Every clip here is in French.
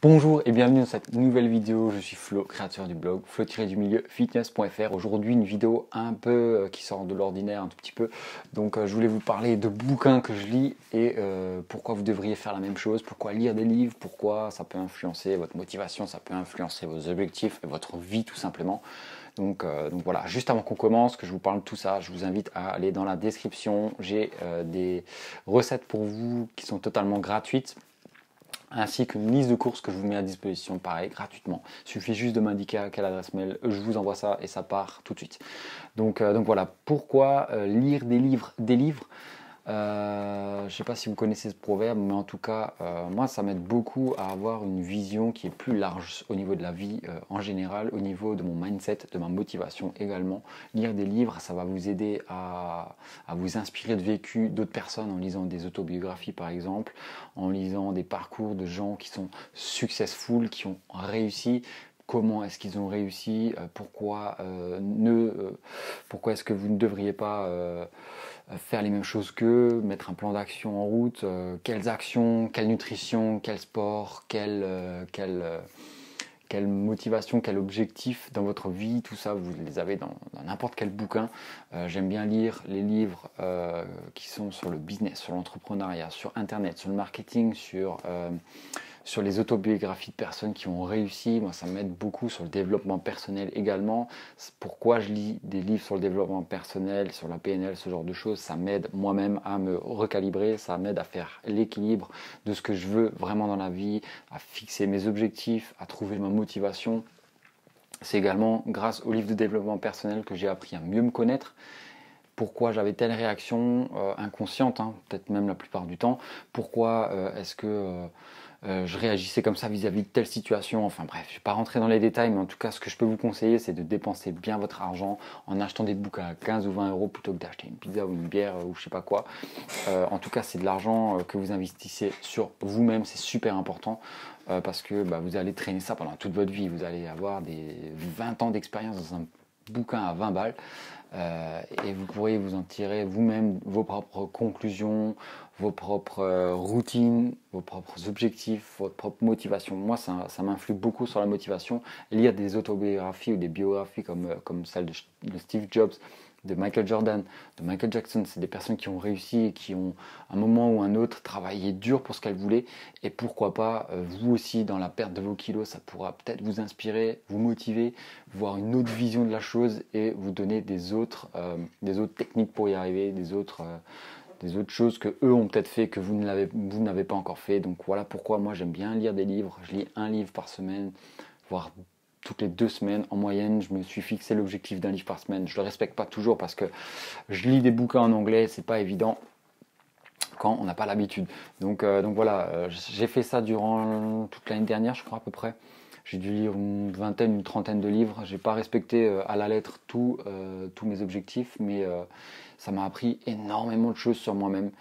Bonjour et bienvenue dans cette nouvelle vidéo. Je suis Flo, créateur du blog flo-du-milieu-fitness.fr. Aujourd'hui une vidéo un peu qui sort de l'ordinaire un tout petit peu. Donc je voulais vous parler de bouquins que je lis et pourquoi vous devriez faire la même chose, pourquoi lire des livres, pourquoi ça peut influencer votre motivation, ça peut influencer vos objectifs et votre vie tout simplement. Donc voilà, juste avant qu'on commence, que je vous parle de tout ça, je vous invite à aller dans la description. J'ai des recettes pour vous qui sont totalement gratuites, ainsi qu'une liste de courses que je vous mets à disposition, pareil, gratuitement. Il suffit juste de m'indiquer à quelle adresse mail, je vous envoie ça et ça part tout de suite. Donc voilà, pourquoi lire des livres. Je ne sais pas si vous connaissez ce proverbe, mais en tout cas, moi, ça m'aide beaucoup à avoir une vision qui est plus large au niveau de la vie en général, au niveau de mon mindset, de ma motivation également. Lire des livres, ça va vous aider à vous inspirer de vécu d'autres personnes en lisant des autobiographies par exemple, en lisant des parcours de gens qui sont successful, qui ont réussi. Comment est-ce qu'ils ont réussi, pourquoi est-ce que vous ne devriez pas faire les mêmes choses qu'eux, mettre un plan d'action en route, quelles actions, quelle nutrition, quel sport, quelle motivation, quel objectif dans votre vie, tout ça vous les avez dans n'importe quel bouquin. J'aime bien lire les livres qui sont sur le business, sur l'entrepreneuriat, sur internet, sur le marketing, sur les autobiographies de personnes qui ont réussi. Moi, ça m'aide beaucoup sur le développement personnel également. Pourquoi je lis des livres sur le développement personnel, sur la PNL, ce genre de choses, ça m'aide moi-même à me recalibrer, ça m'aide à faire l'équilibre de ce que je veux vraiment dans la vie, à fixer mes objectifs, à trouver ma motivation. C'est également grâce aux livres de développement personnel que j'ai appris à mieux me connaître. Pourquoi j'avais telle réaction inconsciente, peut-être même la plupart du temps. Pourquoi est-ce que je réagissais comme ça vis-à-vis de telle situation. Enfin bref, je ne vais pas rentrer dans les détails, mais en tout cas, ce que je peux vous conseiller, c'est de dépenser bien votre argent en achetant des bouquins à 15 ou 20 euros plutôt que d'acheter une pizza ou une bière ou je sais pas quoi. En tout cas, c'est de l'argent que vous investissez sur vous-même, c'est super important. Parce que vous allez traîner ça pendant toute votre vie. Vous allez avoir des 20 ans d'expérience dans un bouquin à 20 balles. Et vous pourrez vous en tirer vous-même vos propres conclusions, vos propres routines, vos propres objectifs, votre propre motivation. Moi, ça m'influe beaucoup sur la motivation. Lire des autobiographies ou des biographies comme celle de Steve Jobs, de Michael Jordan, de Michael Jackson, c'est des personnes qui ont réussi et qui ont, à un moment ou un autre, travaillé dur pour ce qu'elles voulaient. Et pourquoi pas, vous aussi, dans la perte de vos kilos, ça pourra peut-être vous inspirer, vous motiver, voir une autre vision de la chose et vous donner des autres techniques pour y arriver, des autres choses que eux ont peut-être fait, que vous n'avez pas encore fait. Donc voilà pourquoi moi j'aime bien lire des livres. Je lis un livre par semaine, voire toutes les 2 semaines en moyenne. Je me suis fixé l'objectif d'un livre par semaine. Je ne le respecte pas toujours parce que je lis des bouquins en anglais, c'est pas évident quand on n'a pas l'habitude. Donc voilà, j'ai fait ça durant toute l'année dernière, je crois à peu près. J'ai dû lire une vingtaine, une trentaine de livres. J'ai pas respecté à la lettre tous mes objectifs, mais ça m'a appris énormément de choses sur moi-même.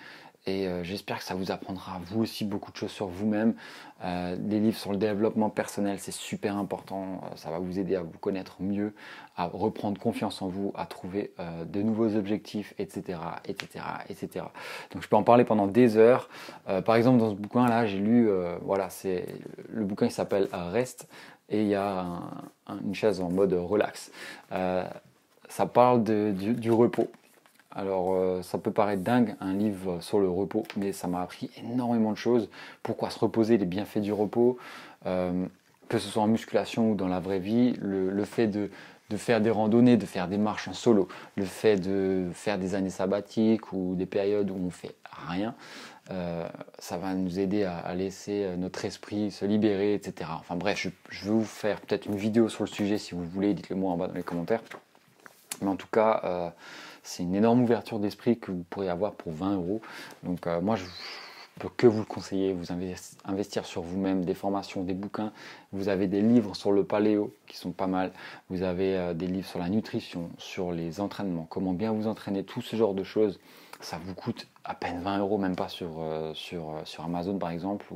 Et j'espère que ça vous apprendra vous aussi beaucoup de choses sur vous-même. Des livres sur le développement personnel, c'est super important. Ça va vous aider à vous connaître mieux, à reprendre confiance en vous, à trouver de nouveaux objectifs, etc., etc., etc. Donc je peux en parler pendant des heures. Par exemple, dans ce bouquin-là, j'ai lu, le bouquin qui s'appelle Rest, et il y a une chaise en mode relax. Ça parle du repos. Alors ça peut paraître dingue, un livre sur le repos, mais ça m'a appris énormément de choses. Pourquoi se reposer, les bienfaits du repos, que ce soit en musculation ou dans la vraie vie, le fait de faire des randonnées, de faire des marches en solo, le fait de faire des années sabbatiques ou des périodes où on fait rien, ça va nous aider à laisser notre esprit se libérer, etc. Enfin bref, je vais vous faire peut-être une vidéo sur le sujet si vous voulez, dites-le moi en bas dans les commentaires. Mais en tout cas, c'est une énorme ouverture d'esprit que vous pourrez avoir pour 20 euros. Donc moi, je ne peux que vous le conseiller, vous investir sur vous-même, des formations, des bouquins. Vous avez des livres sur le paléo qui sont pas mal. Vous avez des livres sur la nutrition, sur les entraînements, comment bien vous entraîner, tout ce genre de choses. Ça vous coûte à peine 20 euros, même pas sur Amazon par exemple,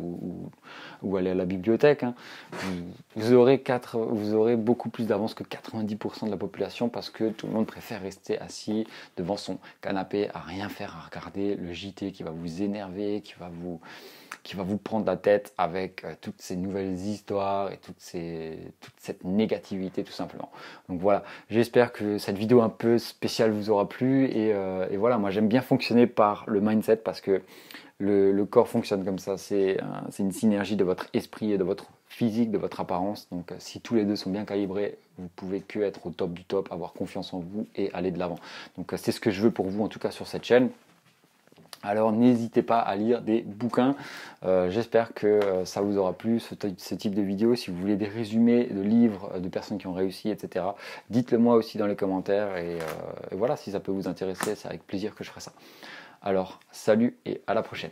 ou aller à la bibliothèque, hein. Vous aurez beaucoup plus d'avance que 90% de la population, parce que tout le monde préfère rester assis devant son canapé à rien faire, à regarder le JT qui va vous énerver, qui va vous prendre la tête avec toutes ces nouvelles histoires et toute cette négativité tout simplement. Donc voilà, j'espère que cette vidéo un peu spéciale vous aura plu, et voilà, moi j'aime bien fonctionner par le mindset, parce que le corps fonctionne comme ça, c'est une synergie de votre esprit et de votre physique, de votre apparence. Donc si tous les deux sont bien calibrés, vous pouvez que être au top du top, avoir confiance en vous et aller de l'avant. Donc c'est ce que je veux pour vous, en tout cas sur cette chaîne. Alors n'hésitez pas à lire des bouquins. J'espère que ça vous aura plu, ce type de vidéo. Si vous voulez des résumés de livres de personnes qui ont réussi, etc., dites-le moi aussi dans les commentaires, et voilà, si ça peut vous intéresser, c'est avec plaisir que je ferai ça. Alors salut et à la prochaine.